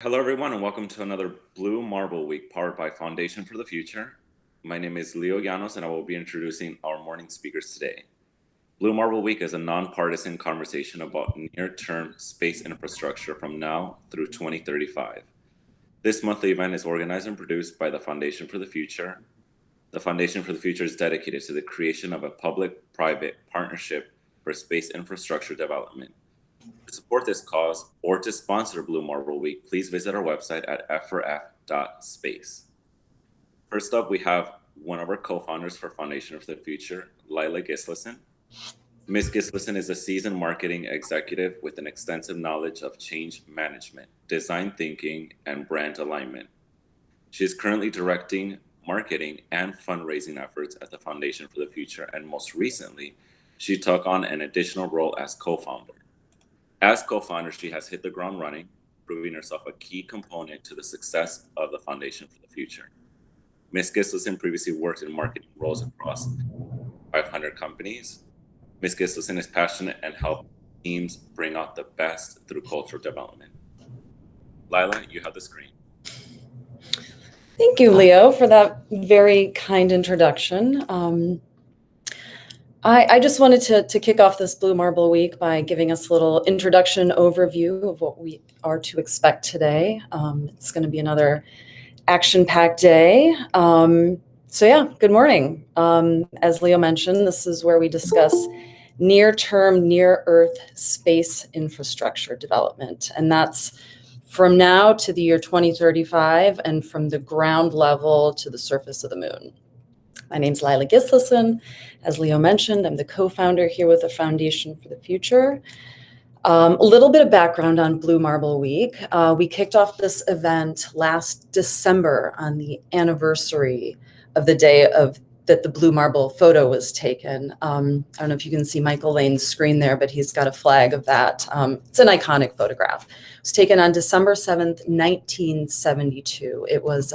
Hello, everyone, and welcome to another Blue Marble Week powered by Foundation for the Future. My name is Leo Llanos, and I will be introducing our morning speakers today. Blue Marble Week is a nonpartisan conversation about near-term space infrastructure from now through 2035. This monthly event is organized and produced by the Foundation for the Future. The Foundation for the Future is dedicated to the creation of a public-private partnership for space infrastructure development. To support this cause or to sponsor Blue Marble Week, please visit our website at f4f.space. First up, we have one of our co-founders for Foundation for the Future, Lila Gislason. Ms. Gislason is a seasoned marketing executive with an extensive knowledge of change management, design thinking, and brand alignment. She is currently directing marketing and fundraising efforts at the Foundation for the Future, and most recently, she took on an additional role as co-founder. As co-founder, she has hit the ground running, proving herself a key component to the success of the Foundation for the Future. Ms. Gislason previously worked in marketing roles across 500 companies. Ms. Gislason is passionate and helps teams bring out the best through cultural development. Lila, you have the screen. Thank you, Leo, for that very kind introduction. I just wanted to kick off this Blue Marble Week by giving us a little introduction overview of what we are to expect today. It's going to be another action-packed day. Good morning. As Leo mentioned, this is where we discuss near-term, near-Earth space infrastructure development. And that's from now to the year 2035 and from the ground level to the surface of the moon. My name's Lila Gislason. As Leo mentioned, I'm the co-founder here with the Foundation for the Future. A little bit of background on Blue Marble Week. We kicked off this event last December on the anniversary of the day that the Blue Marble photo was taken. I don't know if you can see Michael Lane's screen there, but he's got a flag of that. It's an iconic photograph. It was taken on December 7th, 1972. It was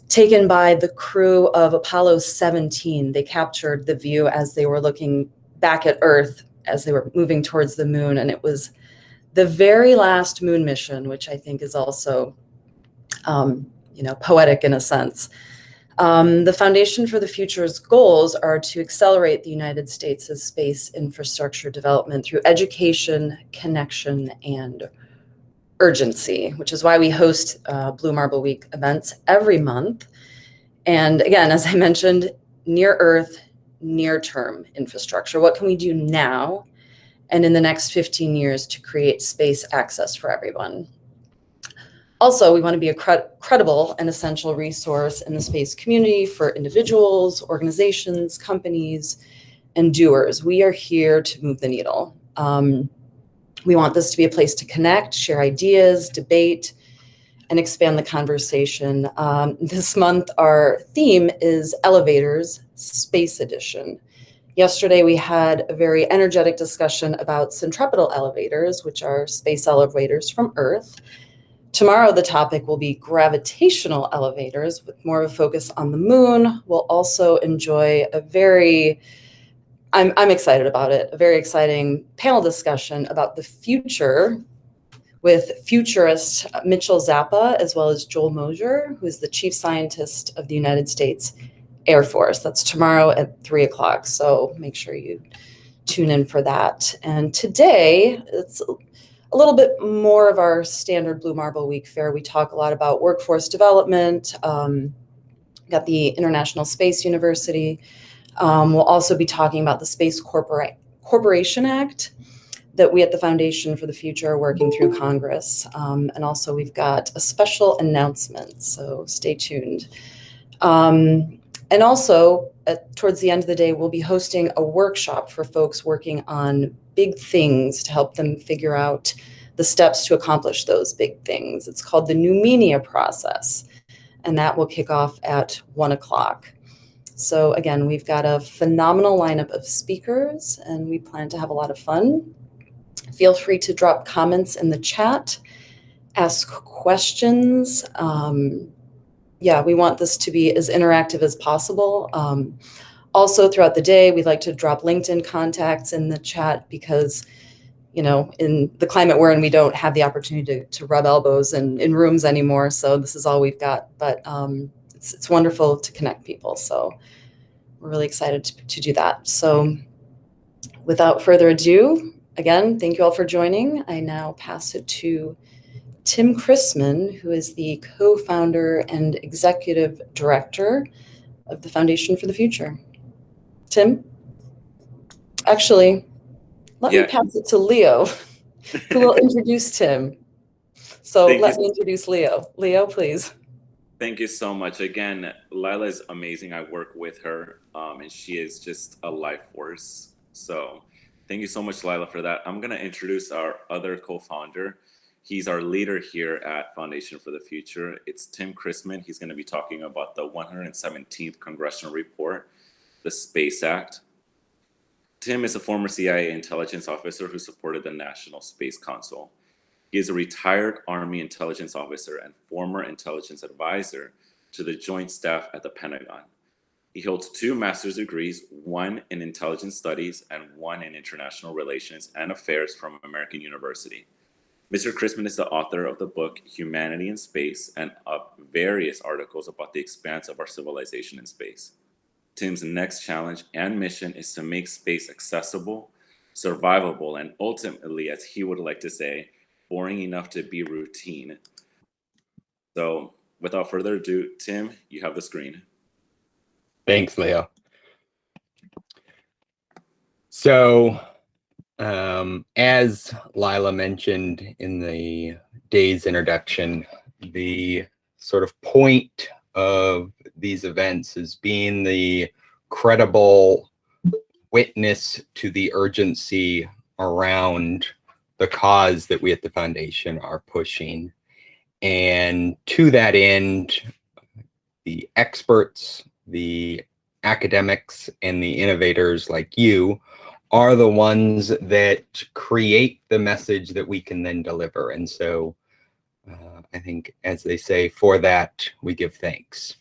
taken by the crew of Apollo 17. They captured the view as they were looking back at Earth as they were moving towards the moon. And it was the very last moon mission, which I think is also, poetic in a sense. The Foundation for the Future's goals are to accelerate the United States' space infrastructure development through education, connection, and urgency, which is why we host Blue Marble Week events every month. And again, as I mentioned, near Earth, near-term infrastructure. What can we do now and in the next 15 years to create space access for everyone? Also, we want to be a credible and essential resource in the space community for individuals, organizations, companies, and doers. We are here to move the needle. We want this to be a place to connect, share ideas, debate, and expand the conversation. This month, our theme is Elevators, Space Edition. Yesterday, we had a very energetic discussion about centripetal elevators, which are space elevators from Earth. Tomorrow, the topic will be gravitational elevators with more of a focus on the moon. We'll also enjoy I'm excited about it, a very exciting panel discussion about the future with futurist Mitchell Zappa, as well as Joel Mosier, who is the chief scientist of the United States Air Force. That's tomorrow at 3:00. So make sure you tune in for that. And today, it's a little bit more of our standard Blue Marble Week fare. We talk a lot about workforce development. Got the International Space University. We'll also be talking about the Space Corporation Act that we at the Foundation for the Future are working through Congress. And also we've got a special announcement, so stay tuned. And also, towards the end of the day, we'll be hosting a workshop for folks working on big things to help them figure out the steps to accomplish those big things. It's called the Numenia process, and that will kick off at 1:00. So again, we've got a phenomenal lineup of speakers, and we plan to have a lot of fun. Feel free to drop comments in the chat, ask questions. We want this to be as interactive as possible. Also, throughout the day, we'd like to drop LinkedIn contacts in the chat because in the climate we're in, we don't have the opportunity to rub elbows in rooms anymore. So this is all we've got. But it's wonderful to connect people. So we're really excited to do that. So without further ado, again, thank you all for joining. I now pass it to Tim Chrisman, who is the co-founder and executive director of the Foundation for the Future. Tim? Actually, let me pass it to Leo, who will introduce Tim. So let me introduce Leo. Leo, please. Thank you so much. Again, Lila is amazing. I work with her, and she is just a life force. So thank you so much, Lila, for that. I'm going to introduce our other co-founder. He's our leader here at Foundation for the Future. It's Tim Chrisman. He's going to be talking about the 117th Congressional Report, the Space Act. Tim is a former CIA intelligence officer who supported the National Space Council. He is a retired Army intelligence officer and former intelligence advisor to the Joint Staff at the Pentagon. He holds 2 master's degrees, one in intelligence studies and one in international relations and affairs from American University. Mr. Chrisman is the author of the book Humanity in Space and of various articles about the expanse of our civilization in space. Tim's next challenge and mission is to make space accessible, survivable, and ultimately, as he would like to say, boring enough to be routine. So without further ado, Tim, you have the screen. Thanks, Leo. So as Lila mentioned in the day's introduction, the sort of point of these events is being the credible witness to the urgency around the cause that we at the Foundation are pushing. And to that end, the experts, the academics, and the innovators like you are the ones that create the message that we can then deliver. And so I think, as they say, for that, we give thanks.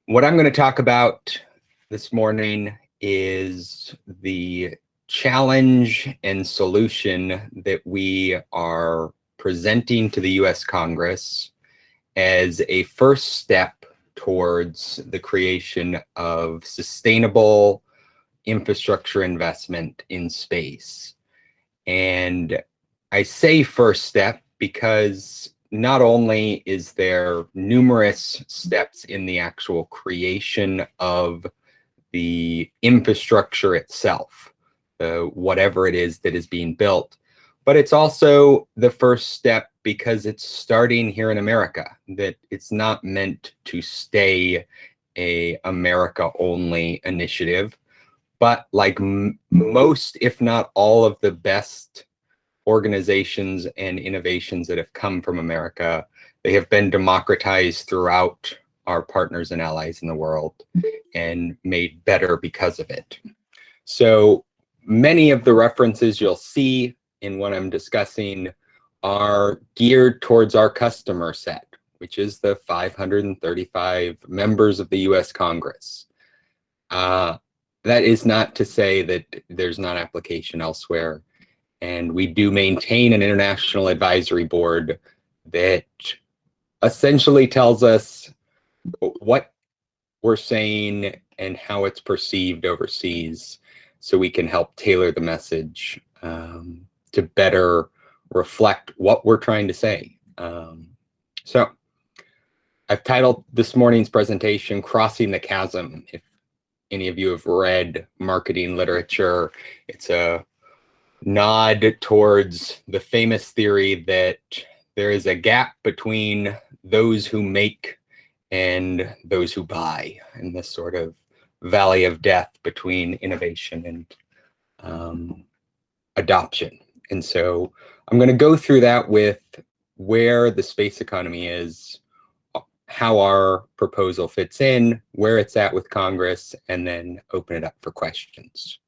What I'm going to talk about this morning is the challenge and solution that we are presenting to the U.S. Congress as a first step towards the creation of sustainable infrastructure investment in space. And I say first step because not only is there numerous steps in the actual creation of the infrastructure itself, whatever it is that is being built, but it's also the first step because it's starting here in America, that it's not meant to stay a America-only initiative, but like most, if not all, of the best organizations and innovations that have come from America, they have been democratized throughout our partners and allies in the world and made better because of it. So many of the references you'll see in what I'm discussing are geared towards our customer set, which is the 535 members of the US Congress. That is not to say that there's not application elsewhere. And we do maintain an international advisory board that essentially tells us what we're saying and how it's perceived overseas, so we can help tailor the message to better reflect what we're trying to say. So I've titled this morning's presentation, Crossing the Chasm. If any of you have read marketing literature, it's a nod towards the famous theory that there is a gap between those who make and those who buy, and this sort of valley of death between innovation and adoption. And so I'm going to go through that with where the space economy is, how our proposal fits in, where it's at with Congress, and then open it up for questions.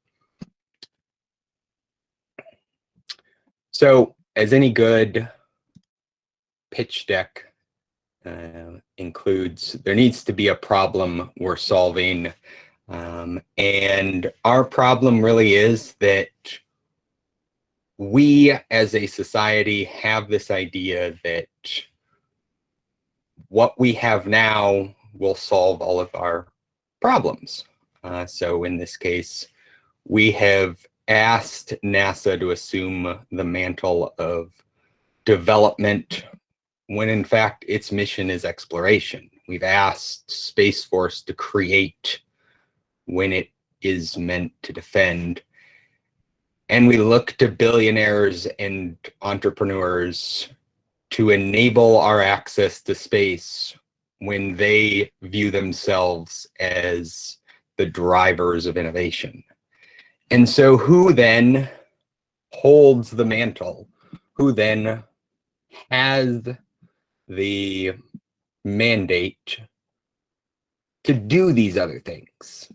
So, as any good pitch deck includes, there needs to be a problem we're solving. And our problem really is that we as a society have this idea that what we have now will solve all of our problems. So in this case, we have asked NASA to assume the mantle of development when in fact its mission is exploration. We've asked Space Force to create when it is meant to defend. And we look to billionaires and entrepreneurs to enable our access to space when they view themselves as the drivers of innovation. And so who then holds the mantle? Who then has the mandate to do these other things?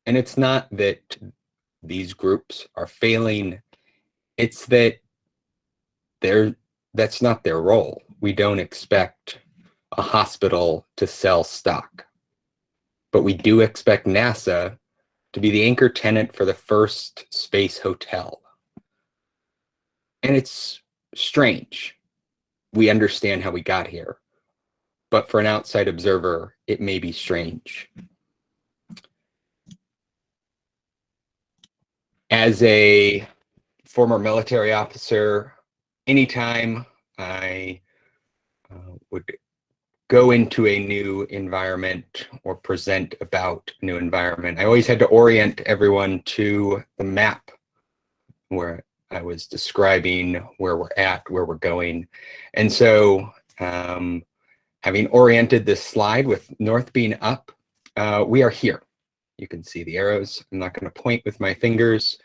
And it's not that these groups are failing, it's that that's not their role. We don't expect a hospital to sell stock, but we do expect NASA to be the anchor tenant for the first space hotel. And it's strange. We understand how we got here, but for an outside observer, it may be strange. As a former military officer, anytime I would go into a new environment or present about a new environment, I always had to orient everyone to the map where I was describing where we're at, where we're going. And so having oriented this slide with north being up, we are here. You can see the arrows. I'm not going to point with my fingers.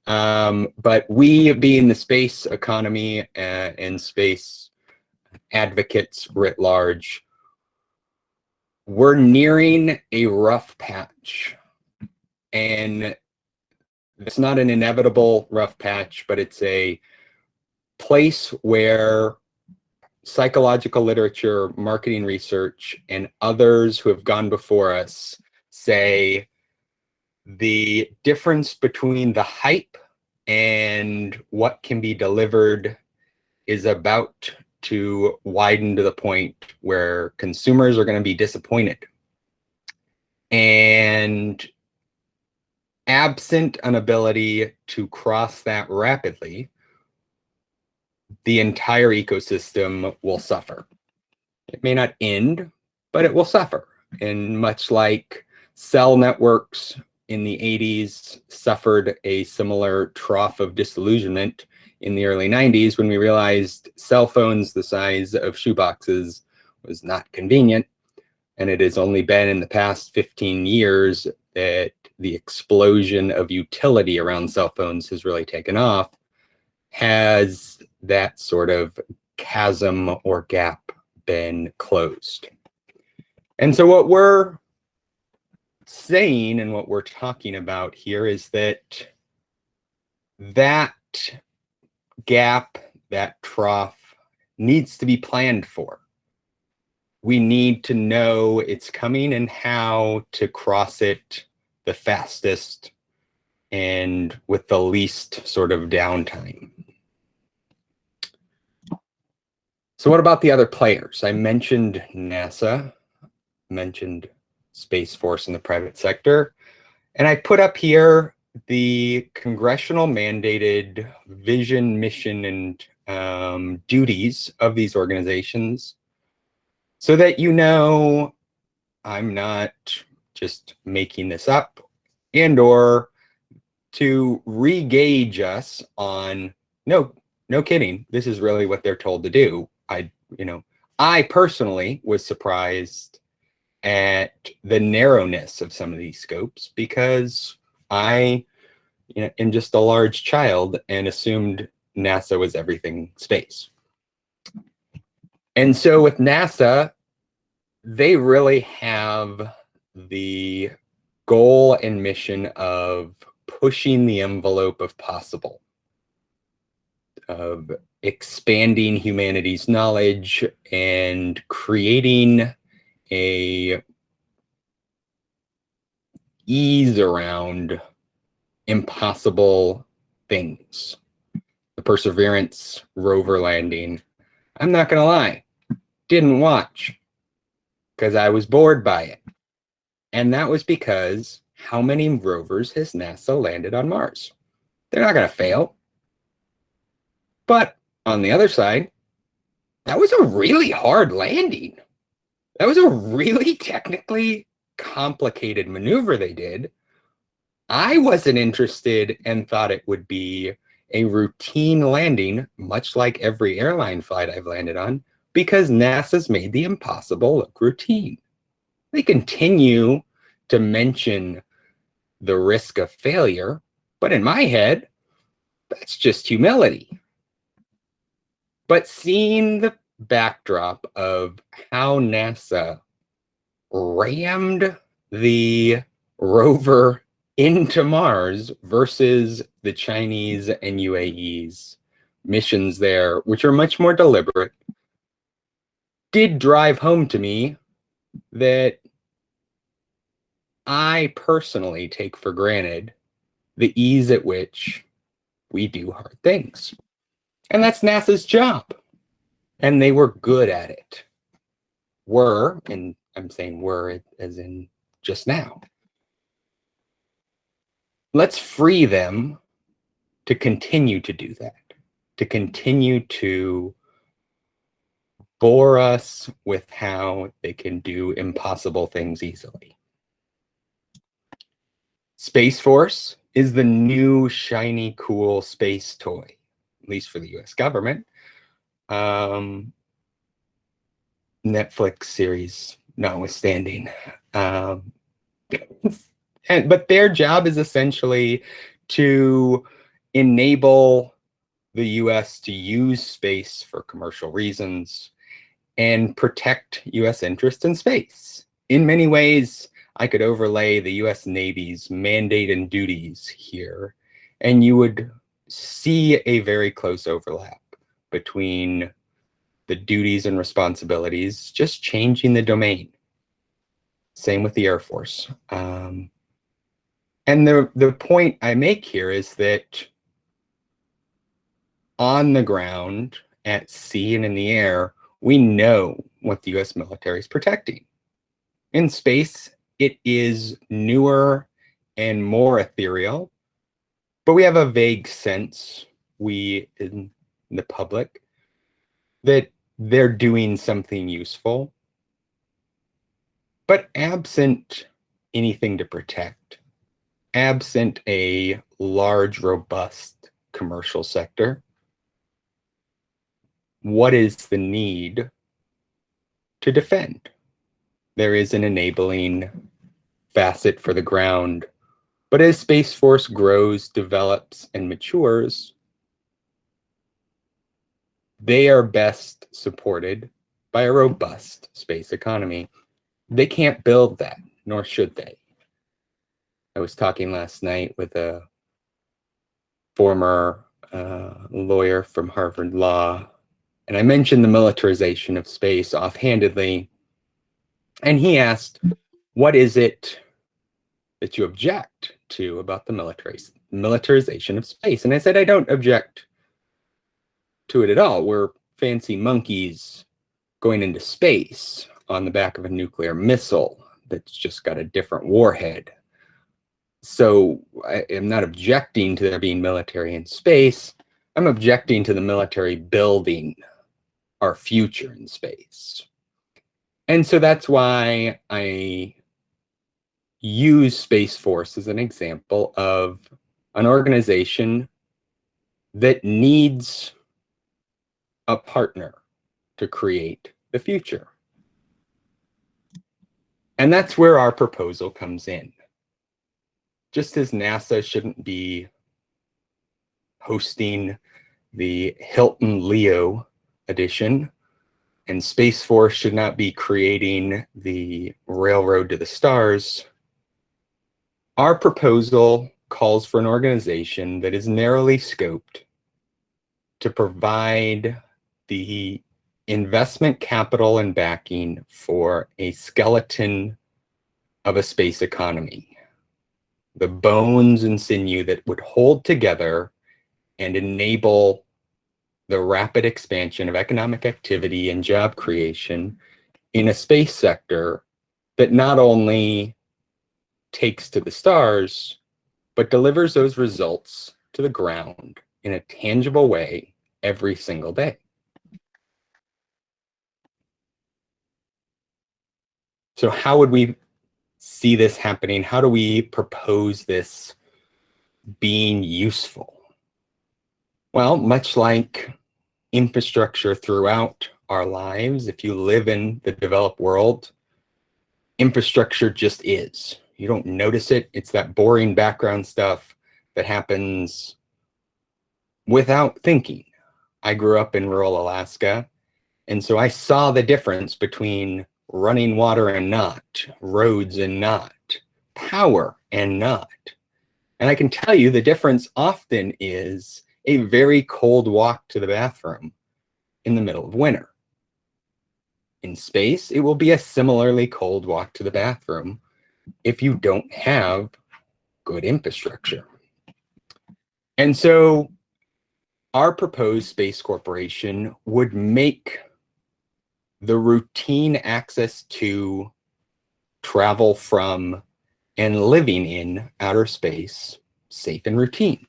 But we, being the space economy and space advocates writ large, we're nearing a rough patch. And it's not an inevitable rough patch, but it's a place where psychological literature, marketing research, and others who have gone before us say the difference between the hype and what can be delivered is about to widen to the point where consumers are going to be disappointed. And absent an ability to cross that rapidly, the entire ecosystem will suffer. It may not end, but it will suffer. And much like cell networks in the 80s suffered a similar trough of disillusionment in the early 90s when we realized cell phones the size of shoeboxes was not convenient. And it has only been in the past 15 years that the explosion of utility around cell phones has really taken off. Has that sort of chasm or gap been closed? And so what we're saying and what we're talking about here is that that gap, that trough needs to be planned for. We need to know it's coming and how to cross it the fastest and with the least sort of downtime. So what about the other players? I mentioned NASA, mentioned Space Force in the private sector, and I put up here the congressional mandated vision, mission, and duties of these organizations so that you know I'm not just making this up, and or to re-gauge us on, no kidding, this is really what they're told to do. I personally was surprised at the narrowness of some of these scopes because I am just a large child and assumed NASA was everything space. And so with NASA, they really have the goal and mission of pushing the envelope of possible, of expanding humanity's knowledge and creating a ease around impossible things. The the Perseverance rover landing, I'm not going to lie, didn't watch because I was bored by it. And that was because how many rovers has NASA landed on Mars? They're not going to fail. But on the other side, that was a really hard landing. That was a really technically complicated maneuver they did. I wasn't interested and thought it would be a routine landing, much like every airline flight I've landed on, because NASA's made the impossible look routine. They continue to mention the risk of failure, but in my head, that's just humility. But seeing the backdrop of how NASA rammed the rover into Mars versus the Chinese and UAE's missions there, which are much more deliberate, did drive home to me that I personally take for granted the ease at which we do hard things. And that's NASA's job. And they were good at it. Were, and I'm saying were as in just now. Let's free them to continue to do that, to continue to bore us with how they can do impossible things easily. Space Force is the new shiny, cool space toy, at least for the US government. Netflix series notwithstanding. But their job is essentially to enable the US to use space for commercial reasons and protect US interests in space. In many ways, I could overlay the US Navy's mandate and duties here, and you would see a very close overlap between the duties and responsibilities, just changing the domain. Same with the Air Force. And the point I make here is that on the ground, at sea and in the air, we know what the US military is protecting. In space, it is newer and more ethereal, but we have a vague sense, we in the public, that they're doing something useful. But absent anything to protect, absent a large, robust commercial sector, what is the need to defend? There is an enabling facet for the ground, but as Space Force grows, develops, and matures, they are best supported by a robust space economy. They can't build that, nor should they. I was talking last night with a former lawyer from Harvard Law, and I mentioned the militarization of space offhandedly, and he asked, what is it that you object to about the militarization of space? And I said, I don't object to it at all. We're fancy monkeys going into space on the back of a nuclear missile that's just got a different warhead. So I am not objecting to there being military in space. I'm objecting to the military building our future in space. And so that's why I use Space Force as an example of an organization that needs a partner to create the future. And that's where our proposal comes in. Just as NASA shouldn't be hosting the Hilton Leo edition, and Space Force should not be creating the Railroad to the Stars, our proposal calls for an organization that is narrowly scoped to provide the investment capital and backing for a skeleton of a space economy, the bones and sinew that would hold together and enable the rapid expansion of economic activity and job creation in a space sector that not only takes to the stars, but delivers those results to the ground in a tangible way every single day. So how would we see this happening? How do we propose this being useful? Well, much like infrastructure throughout our lives, if you live in the developed world, infrastructure just is. You don't notice it. It's that boring background stuff that happens without thinking. I grew up in rural Alaska, and so I saw the difference between running water and not, roads and not, power and not. And I can tell you the difference often is a very cold walk to the bathroom in the middle of winter. In space, it will be a similarly cold walk to the bathroom if you don't have good infrastructure. And so our proposed space corporation would make the routine access to, travel from, and living in outer space safe and routine.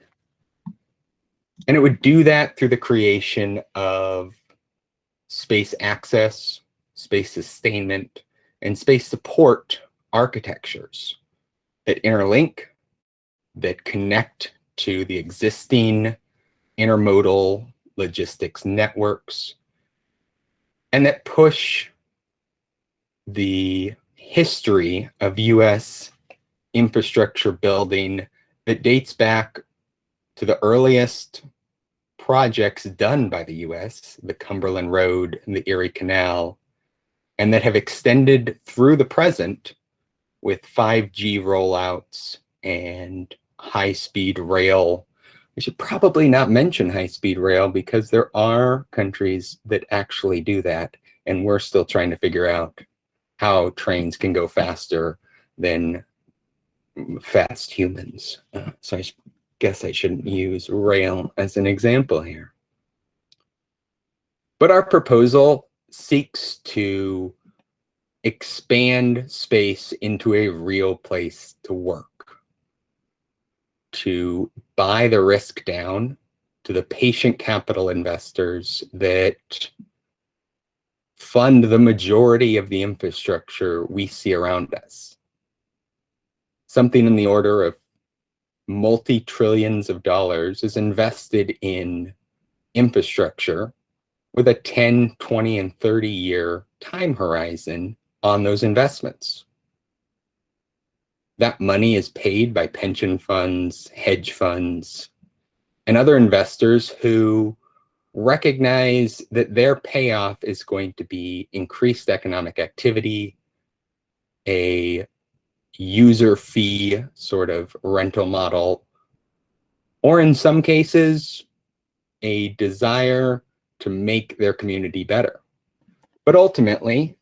And it would do that through the creation of space access, space sustainment, and space support architectures that interlink, that connect to the existing intermodal logistics networks, and that push the history of US infrastructure building that dates back to the earliest projects done by the US, the Cumberland Road and the Erie Canal, and that have extended through the present with 5G rollouts and high-speed rail. We should probably not mention high-speed rail because there are countries that actually do that, and we're still trying to figure out how trains can go faster than fast humans. So I guess I shouldn't use rail as an example here. But our proposal seeks to expand space into a real place to work, to buy the risk down to the patient capital investors that fund the majority of the infrastructure we see around us. Something in the order of multi-trillions of dollars is invested in infrastructure with a 10, 20, and 30-year time horizon on those investments. That money is paid by pension funds, hedge funds, and other investors who recognize that their payoff is going to be increased economic activity, a user fee sort of rental model, or in some cases, a desire to make their community better. But ultimately,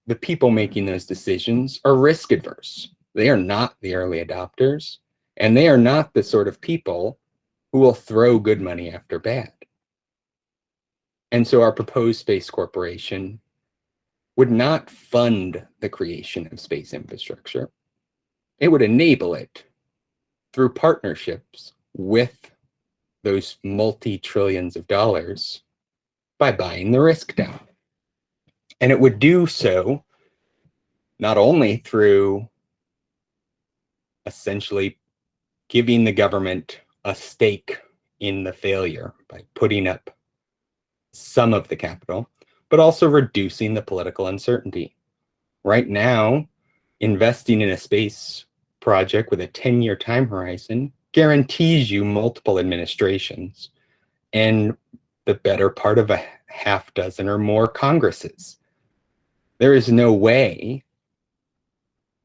the people making those decisions are risk adverse. They are not the early adopters, and they are not the sort of people who will throw good money after bad. And so our proposed space corporation would not fund the creation of space infrastructure. It would enable it through partnerships with those multi-trillions of dollars by buying the risk down. And it would do so not only through essentially giving the government a stake in the failure by putting up some of the capital, but also reducing the political uncertainty. Right now, investing in a space project with a 10-year time horizon guarantees you multiple administrations and the better part of a half dozen or more Congresses. There is no way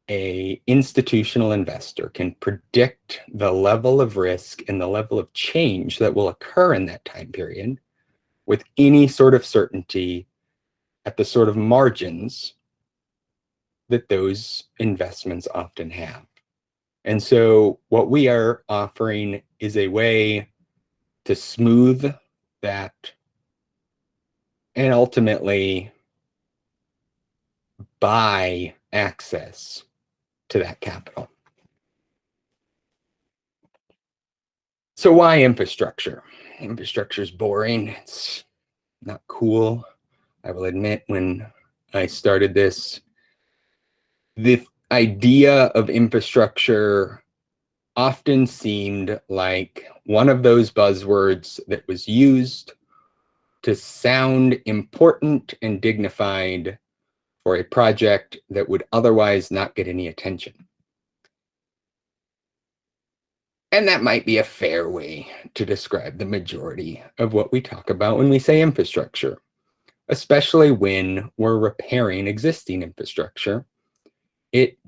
an institutional investor can predict the level of risk and the level of change that will occur in that time period with any sort of certainty at the sort of margins that those investments often have. And so what we are offering is a way to smooth that and ultimately buy access to that capital. So why infrastructure? Infrastructure is boring. It's not cool. I will admit, when I started this, the idea of infrastructure often seemed like one of those buzzwords that was used to sound important and dignified for a project that would otherwise not get any attention. And that might be a fair way to describe the majority of what we talk about when we say infrastructure, especially when we're repairing existing infrastructure. It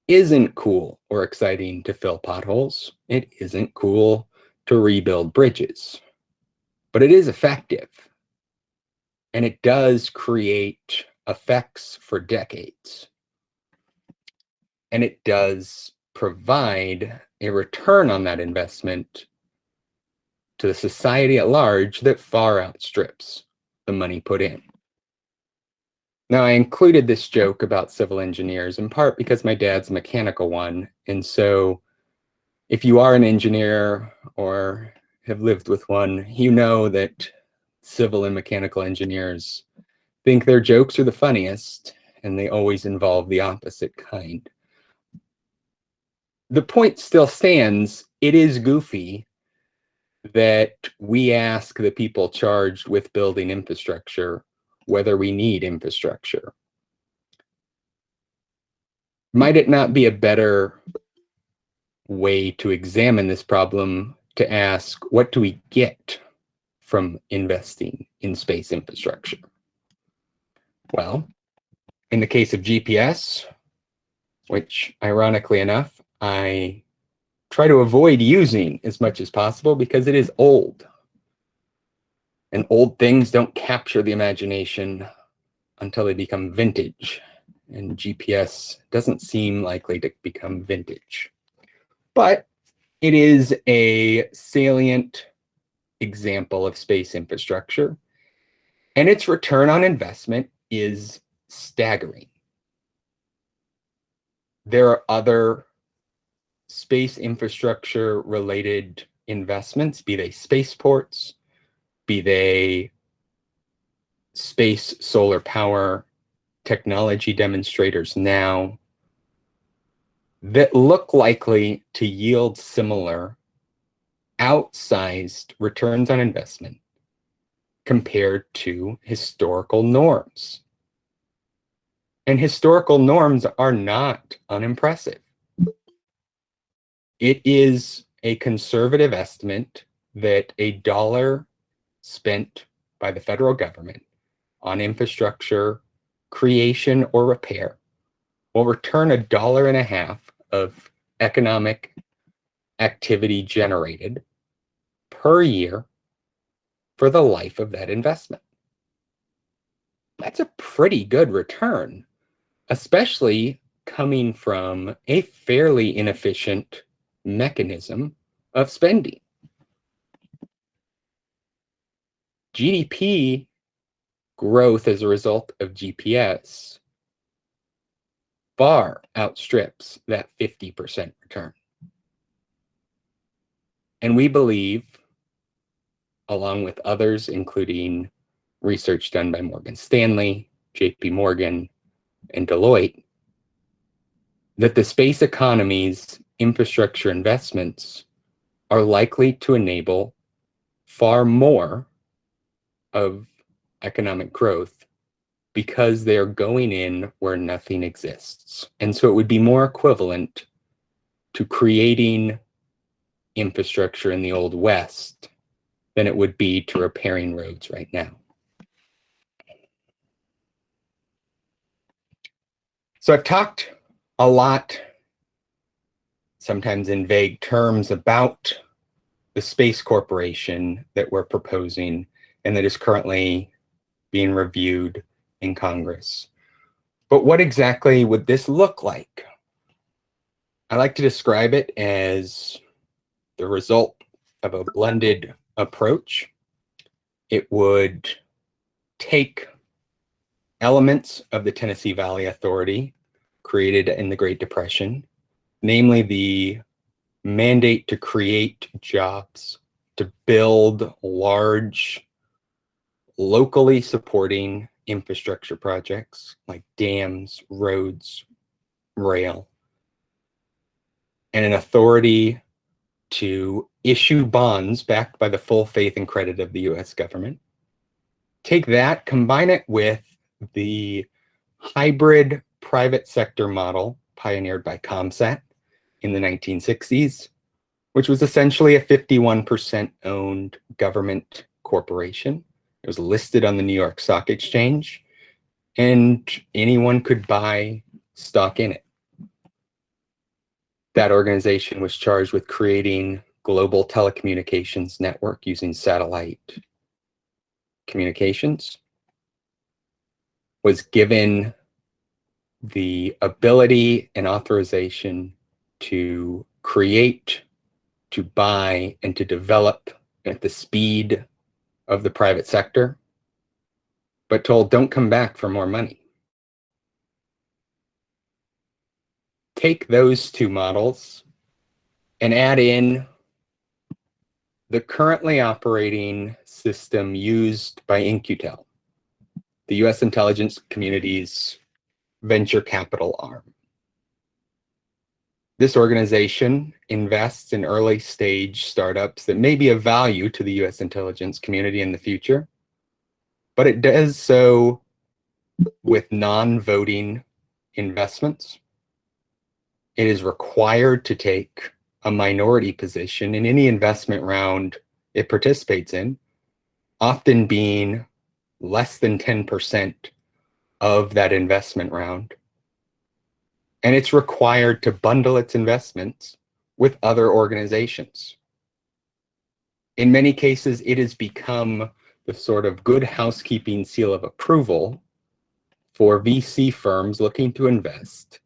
isn't cool or exciting to fill potholes. It isn't cool to rebuild bridges, but it is effective. And it does create effects for decades. And it does provide a return on that investment to the society at large that far outstrips the money put in. Now, I included this joke about civil engineers in part because my dad's a mechanical one. And so if you are an engineer or have lived with one, you know that civil and mechanical engineers think their jokes are the funniest, and they always involve the opposite kind. The point still stands. It is goofy that we ask the people charged with building infrastructure whether we need infrastructure. Might it not be a better way to examine this problem to ask, what do we get from investing in space infrastructure? Well, in the case of GPS, which ironically enough, I try to avoid using as much as possible because it is old. And old things don't capture the imagination until they become vintage. And GPS doesn't seem likely to become vintage. But it is a salient example of space infrastructure, and its return on investment is staggering. There are other space infrastructure related investments, be they spaceports, be they space solar power technology demonstrators now, that look likely to yield similar outsized returns on investment compared to historical norms. And historical norms are not unimpressive. It is a conservative estimate that $1 spent by the federal government on infrastructure creation or repair will return $1.50 of economic activity generated per year for the life of that investment. That's a pretty good return, especially coming from a fairly inefficient mechanism of spending. GDP growth as a result of GPS far outstrips that 50% return. And we believe, along with others, including research done by Morgan Stanley, JP Morgan, and Deloitte, that the space economy's infrastructure investments are likely to enable far more of economic growth because they are going in where nothing exists. And so it would be more equivalent to creating infrastructure in the Old West than it would be to repairing roads right now. So I've talked a lot, sometimes in vague terms, about the space corporation that we're proposing and that is currently being reviewed in Congress. But what exactly would this look like? I like to describe it as the result of a blended approach. It would take elements of the Tennessee Valley Authority created in the Great Depression, namely the mandate to create jobs, to build large, locally supporting infrastructure projects like dams, roads, rail, and an authority to issue bonds backed by the full faith and credit of the US government. Take that, combine it with the hybrid private sector model pioneered by ComSat in the 1960s, which was essentially a 51% owned government corporation. It was listed on the New York Stock Exchange, and anyone could buy stock in it. That organization was charged with creating global telecommunications network using satellite communications, was given the ability and authorization to create, to buy, and to develop at the speed of the private sector, but told, don't come back for more money. Take those two models and add in the currently operating system used by In-Q-Tel, the US intelligence community's venture capital arm. This organization invests in early stage startups that may be of value to the US intelligence community in the future, but it does so with non-voting investments. It is required to take a minority position in any investment round it participates in, often being less than 10% of that investment round. And it's required to bundle its investments with other organizations. In many cases, it has become the sort of good housekeeping seal of approval for VC firms looking to invest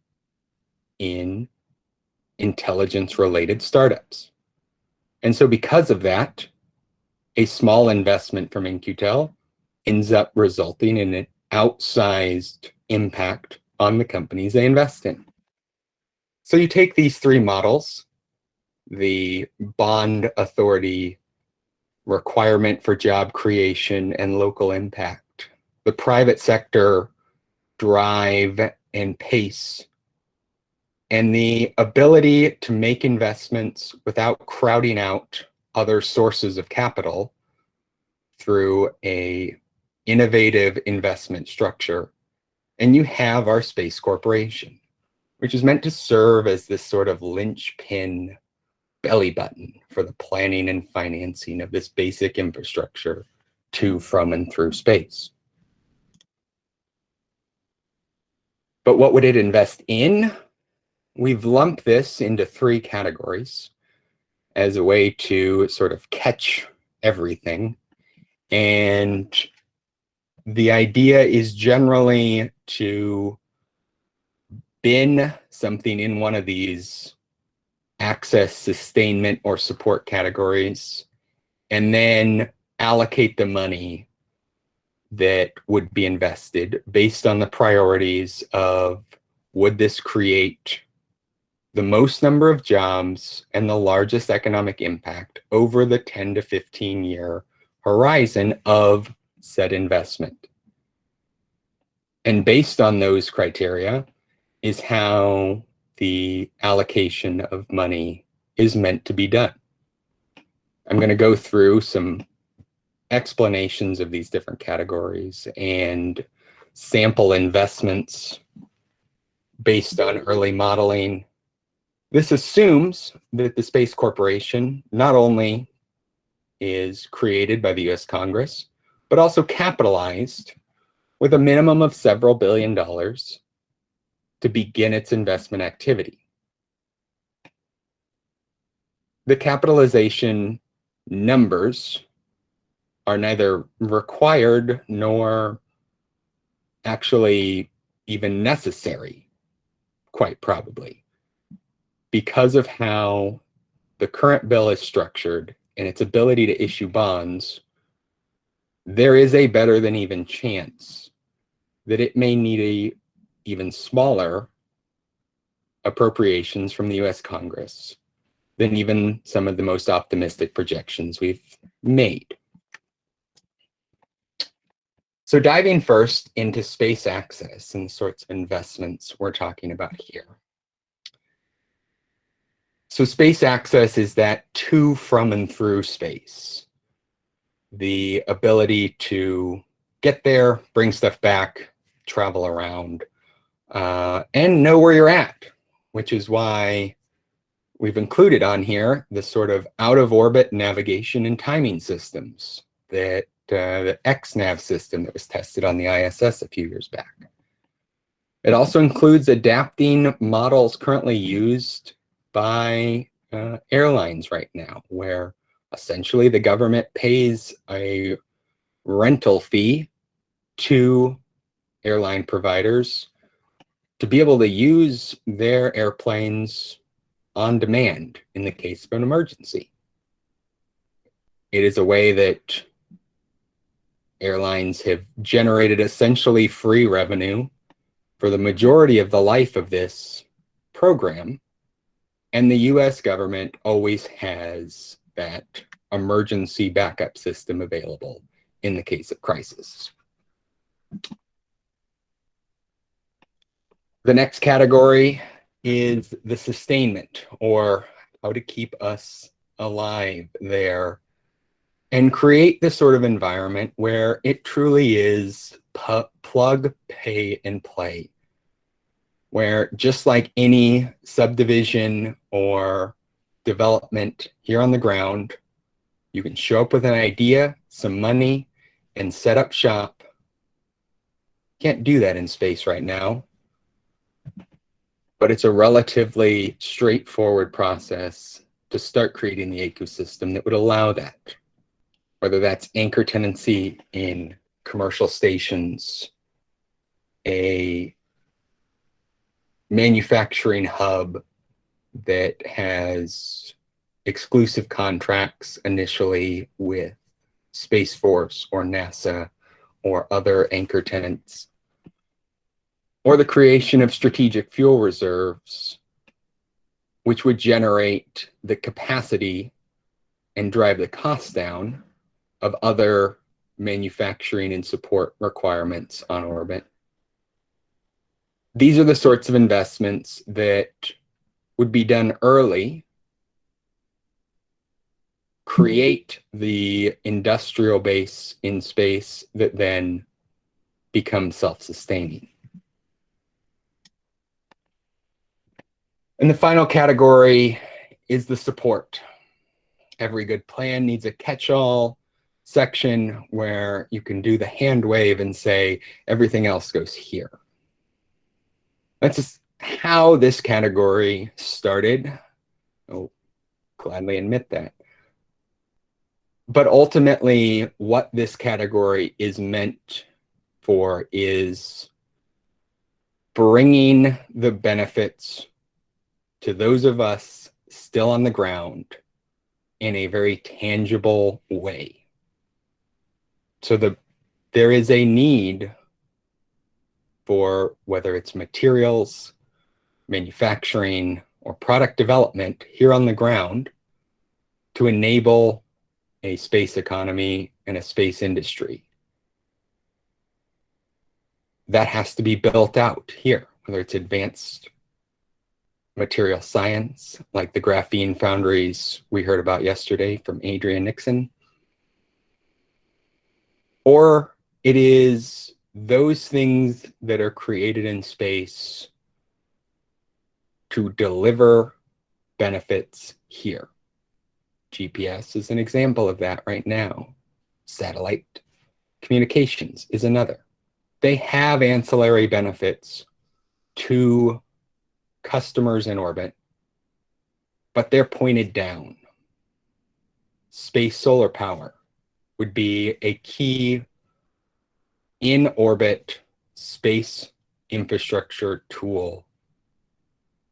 in intelligence-related startups. And so because of that, a small investment from In-Q-Tel ends up resulting in an outsized impact on the companies they invest in. So you take these three models, the bond authority requirement for job creation and local impact, the private sector drive and pace, and the ability to make investments without crowding out other sources of capital through an innovative investment structure. And you have our Space Corporation, which is meant to serve as this sort of linchpin belly button for the planning and financing of this basic infrastructure to, from, and through space. But what would it invest in? We've lumped this into three categories as a way to sort of catch everything. And the idea is generally to bin something in one of these access, sustainment, or support categories, and then allocate the money that would be invested based on the priorities of, would this create the most number of jobs and the largest economic impact over the 10 to 15 year horizon of said investment? And based on those criteria is how the allocation of money is meant to be done. I'm going to go through some explanations of these different categories and sample investments based on early modeling. This assumes that the Space Corporation not only is created by the US Congress, but also capitalized with a minimum of several $1 billion to begin its investment activity. The capitalization numbers are neither required nor actually even necessary, quite probably, because of how the current bill is structured and its ability to issue bonds there is a better than even chance that it may need a even smaller appropriations from the US Congress than even some of the most optimistic projections we've made. So diving first into space access and the sorts of investments we're talking about here. So space access is that to, from, and through space. The ability to get there, bring stuff back, travel around, and know where you're at, which is why we've included on here the sort of out-of-orbit navigation and timing systems that the XNAV system that was tested on the ISS a few years back. It also includes adapting models currently used by airlines right now, where essentially the government pays a rental fee to airline providers to be able to use their airplanes on demand in the case of an emergency. It is a way that airlines have generated essentially free revenue for the majority of the life of this program. And the US government always has that emergency backup system available in the case of crisis. The next category is the sustainment, or how to keep us alive there and create this sort of environment where it truly is plug, pay, and play, where just like any subdivision or development here on the ground, you can show up with an idea, some money, and set up shop. Can't do that in space right now, but it's a relatively straightforward process to start creating the ecosystem that would allow that. Whether that's anchor tenancy in commercial stations, a manufacturing hub that has exclusive contracts initially with Space Force or NASA or other anchor tenants, or the creation of strategic fuel reserves, which would generate the capacity and drive the costs down of other manufacturing and support requirements on orbit. These are the sorts of investments that would be done early, create the industrial base in space that then becomes self-sustaining. And the final category is the support. Every good plan needs a catch-all section where you can do the hand wave and say, everything else goes here. That's just how this category started. I'll gladly admit that. But ultimately, what this category is meant for is bringing the benefits to those of us still on the ground in a very tangible way. So there is a need for, whether it's materials, manufacturing, or product development here on the ground, to enable a space economy and a space industry. That has to be built out here, whether it's advanced material science, like the graphene foundries we heard about yesterday from Adrian Nixon, or it is those things that are created in space to deliver benefits here. GPS is an example of that right now. Satellite communications is another. They have ancillary benefits to customers in orbit, but they're pointed down. Space solar power would be a key in-orbit space infrastructure tool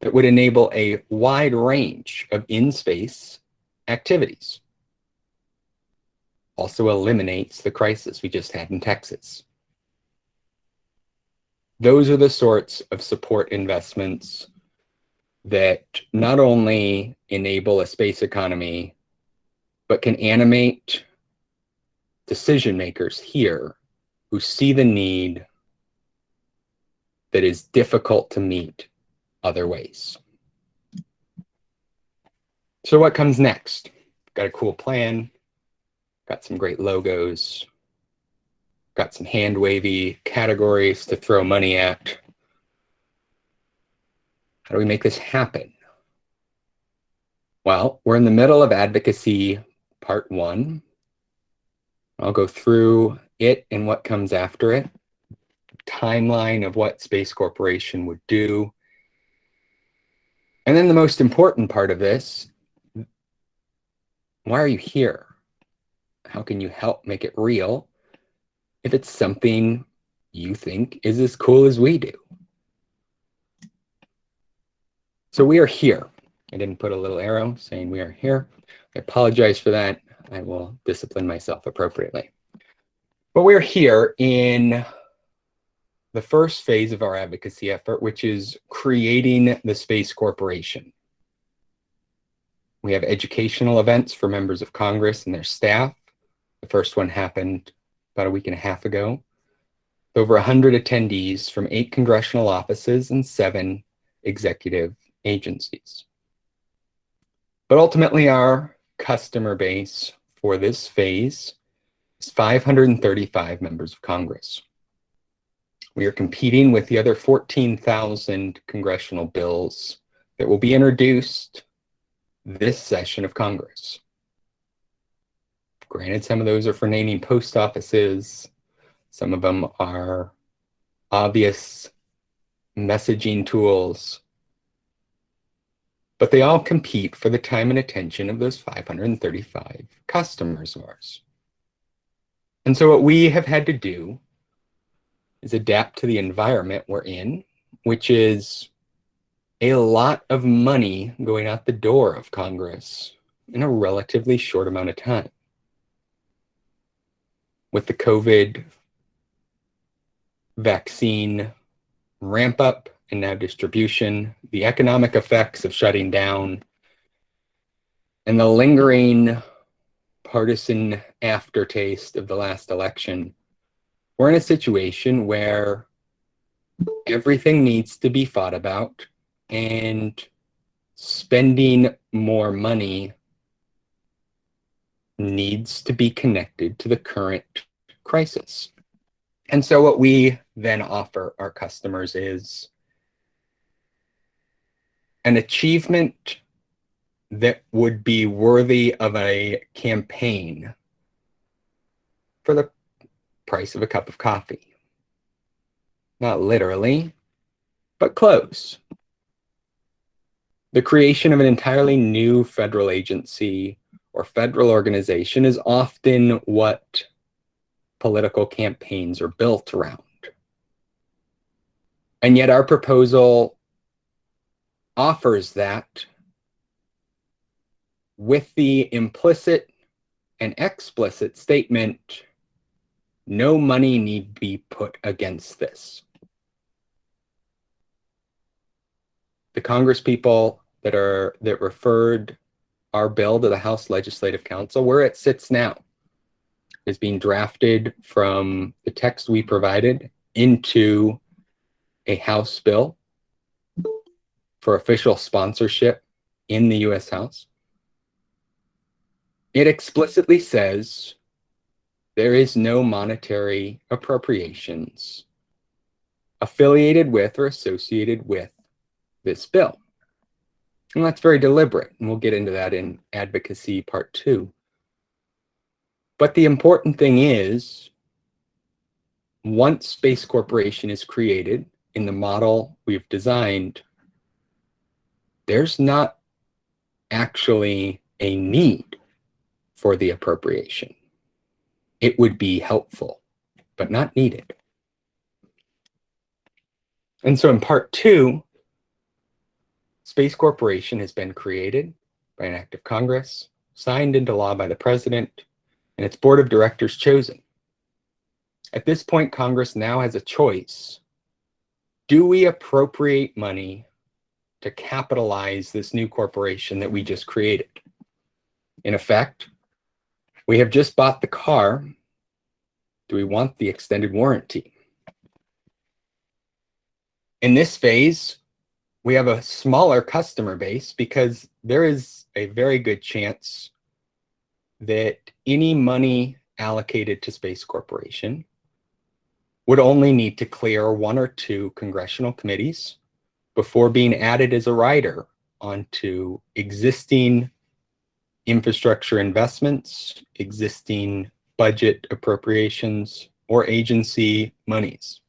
that would enable a wide range of in-space activities. also eliminates the crisis we just had in Texas. Those are the sorts of support investments that not only enable a space economy, but can animate decision makers here who see the need that is difficult to meet other ways. So what comes next? Got a cool plan, got some great logos, got some hand-wavy categories to throw money at. How do we make this happen? Well, we're in the middle of advocacy part 1. I'll go through it and what comes after it, timeline of what Space Corporation would do. And then the most important part of this, why are you here? How can you help make it real if it's something you think is as cool as we do? So we are here. I didn't put a little arrow saying we are here. I apologize for that. I will discipline myself appropriately. But we're here in the first phase of our advocacy effort, which is creating the Space Corporation. We have educational events for members of Congress and their staff. The first one happened about a week and a half ago. Over 100 attendees from 8 congressional offices and 7 executive agencies. But ultimately, our customer base for this phase is 535 members of Congress. We are competing with the other 14,000 congressional bills that will be introduced this session of Congress. Granted, some of those are for naming post offices. Some of them are obvious messaging tools. But they all compete for the time and attention of those 535 customers of ours. And so what we have had to do is adapt to the environment we're in, which is a lot of money going out the door of Congress in a relatively short amount of time. With the COVID vaccine ramp up and now distribution, the economic effects of shutting down, and the lingering partisan aftertaste of the last election, we're in a situation where everything needs to be thought about, and spending more money needs to be connected to the current crisis. And so what we then offer our customers is an achievement that would be worthy of a campaign for the price of a cup of coffee. Not literally, but close. The creation of an entirely new federal agency or federal organization is often what political campaigns are built around. And yet our proposal offers that with the implicit and explicit statement, no money need be put against this. The Congress people that referred our bill to the House Legislative Council, where it sits now, is being drafted from the text we provided into a House bill for official sponsorship in the US House. It explicitly says there is no monetary appropriations affiliated with or associated with this bill. And that's very deliberate, and we'll get into that in advocacy part 2. But the important thing is, once Space Corporation is created in the model we've designed, there's not actually a need for the appropriation. It would be helpful, but not needed. And so in part 2, Space Corporation has been created by an act of Congress, signed into law by the President, and its board of directors chosen. At this point, Congress now has a choice. Do we appropriate money to capitalize this new corporation that we just created? In effect, we have just bought the car. Do we want the extended warranty? In this phase, we have a smaller customer base because there is a very good chance that any money allocated to Space Corporation would only need to clear 1 or 2 congressional committees before being added as a rider onto existing infrastructure investments, existing budget appropriations, or agency monies.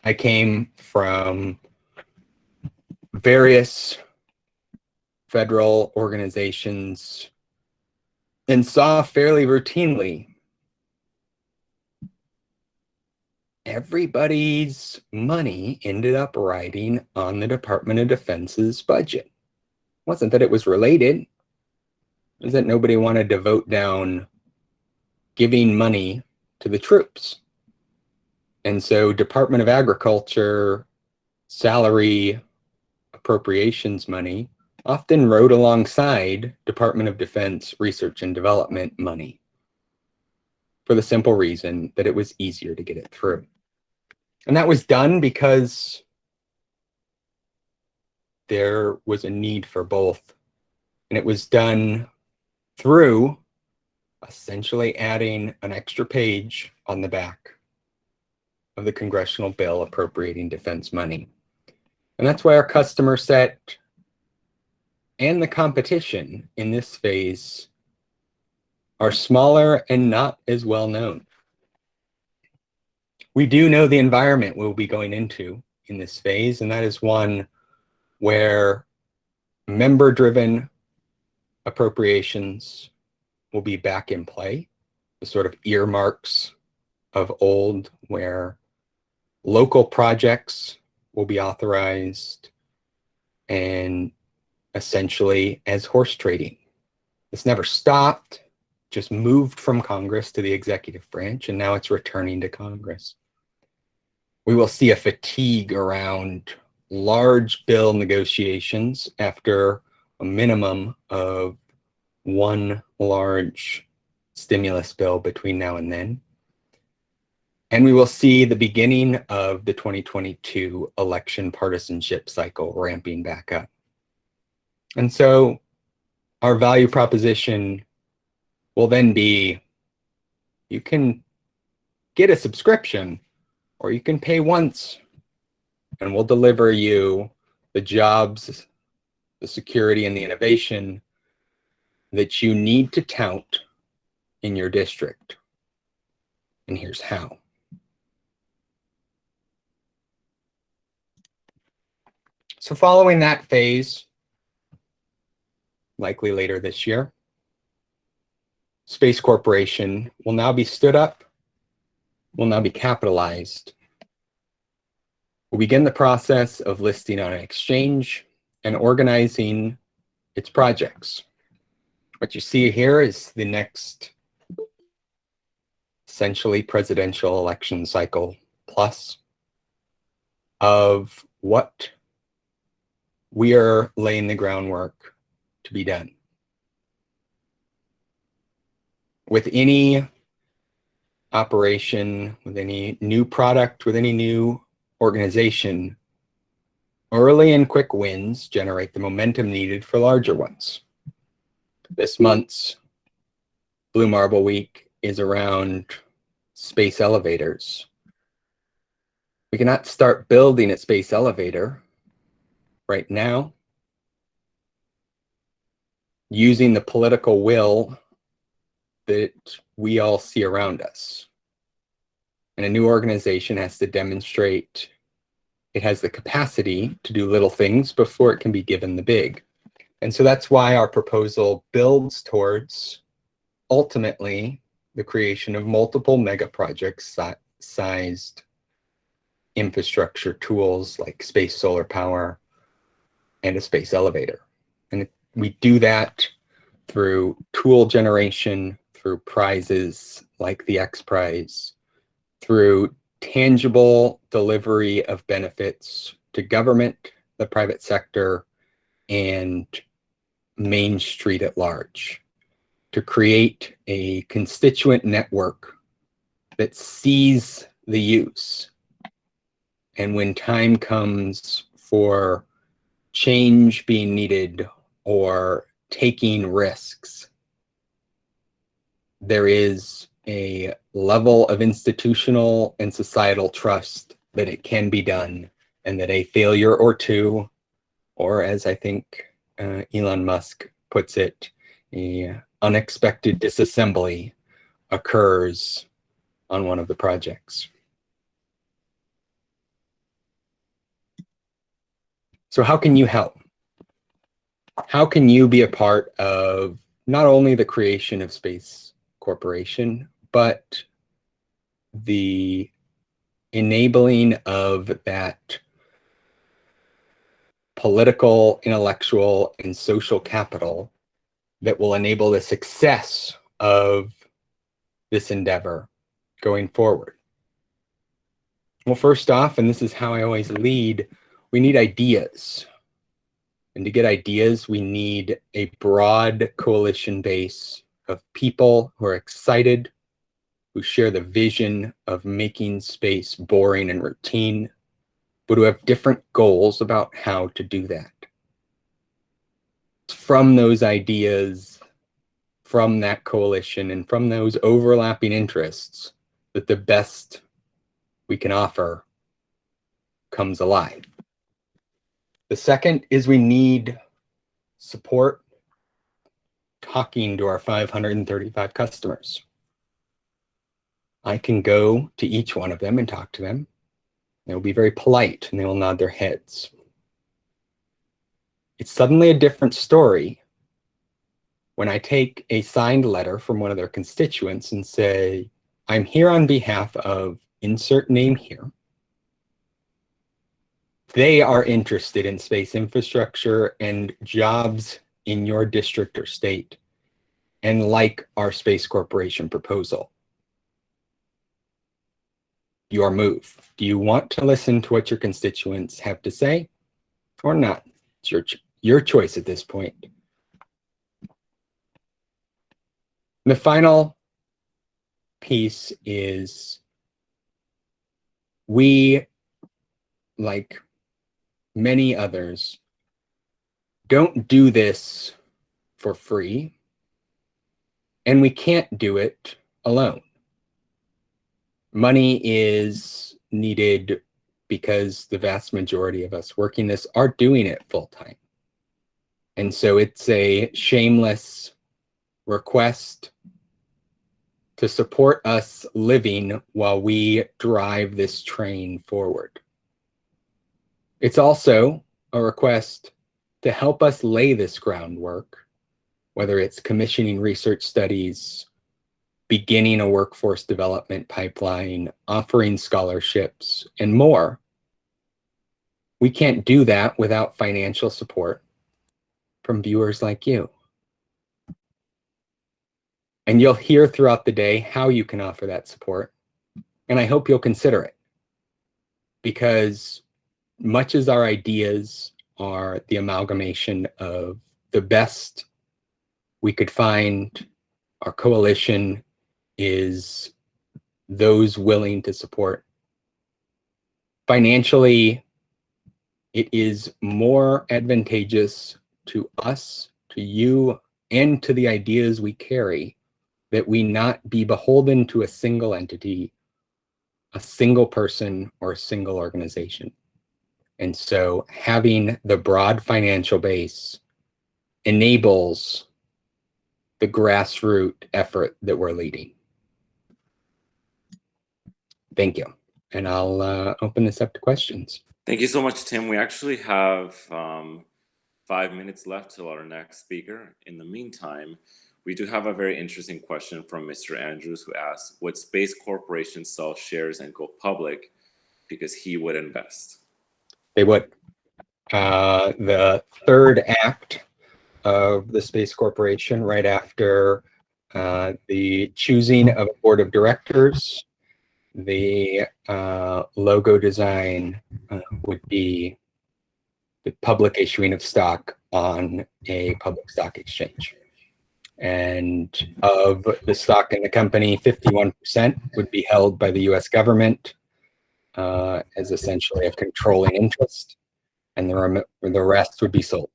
I came from various federal organizations and saw fairly routinely everybody's money ended up riding on the Department of Defense's budget. It wasn't that it was related, it was that nobody wanted to vote down giving money to the troops. And so Department of Agriculture salary appropriations money often rode alongside Department of Defense research and development money for the simple reason that it was easier to get it through. And that was done because there was a need for both. And it was done through essentially adding an extra page on the back of the congressional bill appropriating defense money. And that's why our customer set and the competition in this phase are smaller and not as well known. We do know the environment we'll be going into in this phase, and that is one where member-driven appropriations will be back in play, the sort of earmarks of old where local projects will be authorized and essentially as horse trading. This never stopped, just moved from Congress to the executive branch, and now it's returning to Congress. We will see a fatigue around large bill negotiations after a minimum of 1 large stimulus bill between now and then. And we will see the beginning of the 2022 election partisanship cycle ramping back up. And so our value proposition will then be, you can get a subscription or you can pay once and we'll deliver you the jobs, the security, and the innovation that you need to tout in your district. And here's how. So following that phase, likely later this year, Space Corporation will now be stood up, will now be capitalized. We'll begin the process of listing on an exchange and organizing its projects. What you see here is the next essentially presidential election cycle plus of what we are laying the groundwork to be done. With any operation, with any new product, with any new organization, early and quick wins generate the momentum needed for larger ones. This month's Blue Marble Week is around space elevators. We cannot start building a space elevator right now using the political will that we all see around us. And a new organization has to demonstrate it has the capacity to do little things before it can be given the big. And so that's why our proposal builds towards ultimately the creation of multiple mega projects sized infrastructure tools like space solar power and a space elevator. And we do that through tool generation, through prizes like the X Prize, through tangible delivery of benefits to government, the private sector, and Main Street at large, to create a constituent network that sees the use. And when time comes for change being needed or taking risks, there is a level of institutional and societal trust that it can be done, and that a failure or two, or as I think Elon Musk puts it, a unexpected disassembly occurs on one of the projects. So how can you help? How can you be a part of not only the creation of Space Corporation, but the enabling of that political, intellectual, and social capital that will enable the success of this endeavor going forward? Well, first off, and this is how I always lead, we need ideas. And to get ideas, we need a broad coalition base of people who are excited, who share the vision of making space boring and routine, but who have different goals about how to do that. From those ideas, from that coalition, and from those overlapping interests, that the best we can offer comes alive. The second is we need support talking to our 535 customers. I can go to each one of them and talk to them. They will be very polite and they will nod their heads. It's suddenly a different story when I take a signed letter from one of their constituents and say, I'm here on behalf of insert name here. They are interested in space infrastructure and jobs in your district or state, and like our Space Corporation proposal. Your move. Do you want to listen to what your constituents have to say or not? It's your choice at this point. The final piece is we, like many others, don't do this for free, and we can't do it alone. Money is needed because the vast majority of us working this are doing it full time. And so it's a shameless request to support us living while we drive this train forward. It's also a request to help us lay this groundwork, whether it's commissioning research studies, beginning a workforce development pipeline, offering scholarships, and more. We can't do that without financial support from viewers like you. And you'll hear throughout the day how you can offer that support. And I hope you'll consider it, because much as our ideas are the amalgamation of the best we could find, our coalition is those willing to support. Financially, it is more advantageous to us, to you, and to the ideas we carry that we not be beholden to a single entity, a single person, or a single organization. And so having the broad financial base enables the grassroots effort that we're leading. Thank you. And I'll open this up to questions. Thank you so much, Tim. We actually have 5 minutes left till our next speaker. In the meantime, we do have a very interesting question from Mr. Andrews, who asks, would Space Corporation sell shares and go public because he would invest? They would. The third act of the Space Corporation right after the choosing of a board of directors. The logo design would be the public issuing of stock on a public stock exchange. And of the stock in the company, 51% would be held by the US government as essentially a controlling interest, and the rest would be sold.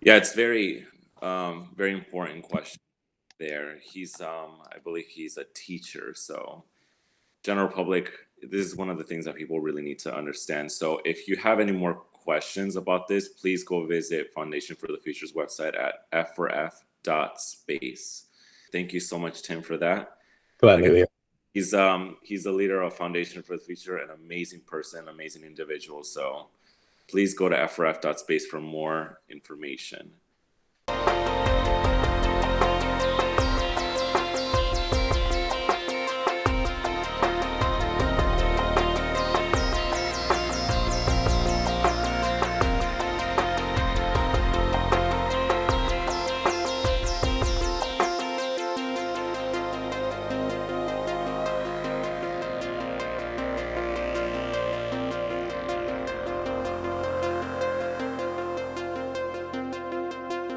Yeah, it's very important question there. He's I believe he's a teacher, so general public, this is one of the things that people really need to understand. So if you have any more questions about this, please go visit Foundation for the Future's website at f4f.space. Thank you so much, Tim, for that. Gladly. He's the leader of Foundation for the Future, an amazing person, amazing individual. So please go to f4f.space for more information.